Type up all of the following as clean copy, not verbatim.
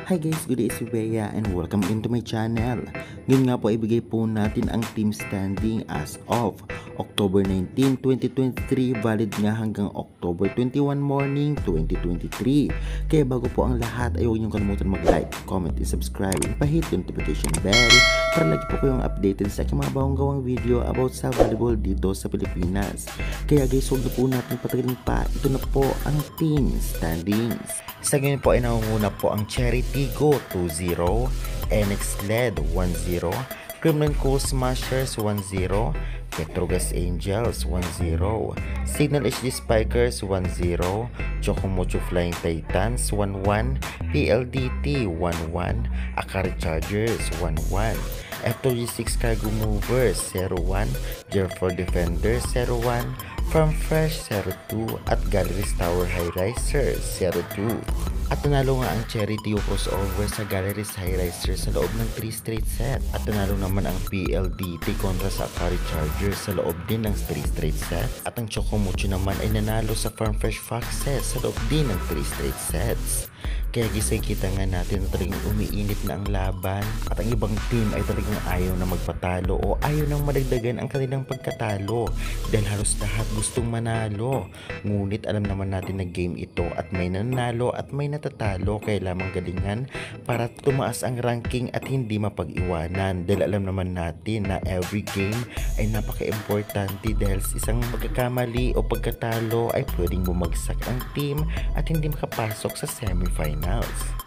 Hi guys, good day, si Bea and welcome into my channel. Ngayon nga po ibigay po natin ang team standing as of October 19, 2023, valid nga hanggang October 21 morning 2023. Kaya bago po ang lahat ay huwag niyong kalimutan mag-like, comment, and subscribe and pahit yung notification bell para lagi po kayong updated sa aking mga bagong gawang video about sa volleyball dito sa Pilipinas. Kaya guys, huwag na po natin patagalin pa. Ito na po ang team standings. Sa ganyan po ay nangunguna po ang Cherry Tigo 2-0, NX LED 1-0, Kremlin Cool Smashers 1-0, Petrogas Angels 1-0, Signal HD Spikers 1-0, Chocomocho Flying Titans 1-1, PLDT 1-1, Akari Chargers 1-1, F26 Cargo Movers 0-1, Jerfor Defenders 0-1, From Fresh 0-2 at Galleries Tower High Riser 0-2. At nanalo nga ang Cherry Tigo crossover sa Galleries High Riser sa loob ng 3 straight set. At nanalo naman ang PLDT kontra sa Akari Chargers sa loob din ng 3 straight set. At ang Chocomocho naman ay nanalo sa Farm Fresh Foxes sa loob din ng 3 straight sets. Kaya kita nga natin na talagang umiinit na ang laban at ang ibang team ay talagang ayaw na magpatalo o ayaw nang madagdagan ang kanilang pagkatalo dahil halos lahat gustong manalo. Ngunit alam naman natin na game ito at may nanalo at may natatalo, kaya lamang galingan para tumaas ang ranking at hindi mapag-iwanan dahil alam naman natin na every game ay napaka-importante dahil sa isang pagkakamali o pagkatalo ay pwedeng bumagsak ang team at hindi makapasok sa semifinals.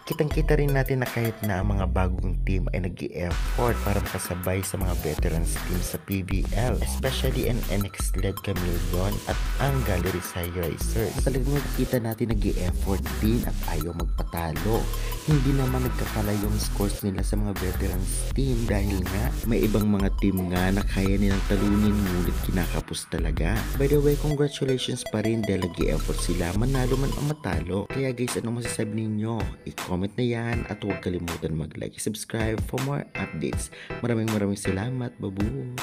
Kitang-kita rin natin na kahit na ang mga bagong team ay nag-i-effort para makasabay sa mga veterans team sa PBL, especially ang NX LED Chameleon at ang Galleries High Risers. Talagang nakikita natin nag-i-effort din at ayaw magpatalo. Hindi naman nagkakala yung scores nila sa mga veterans team dahil nga may ibang mga team nga na kaya nilang talunin ngunit kinakapos talaga. By the way, congratulations pa rin dahil nag-i-effort sila manalo man o matalo. Kaya guys, anong masasabi ninyo? I-comment na yan at huwag kalimutan mag-like, subscribe for more updates. Maraming salamat, babu!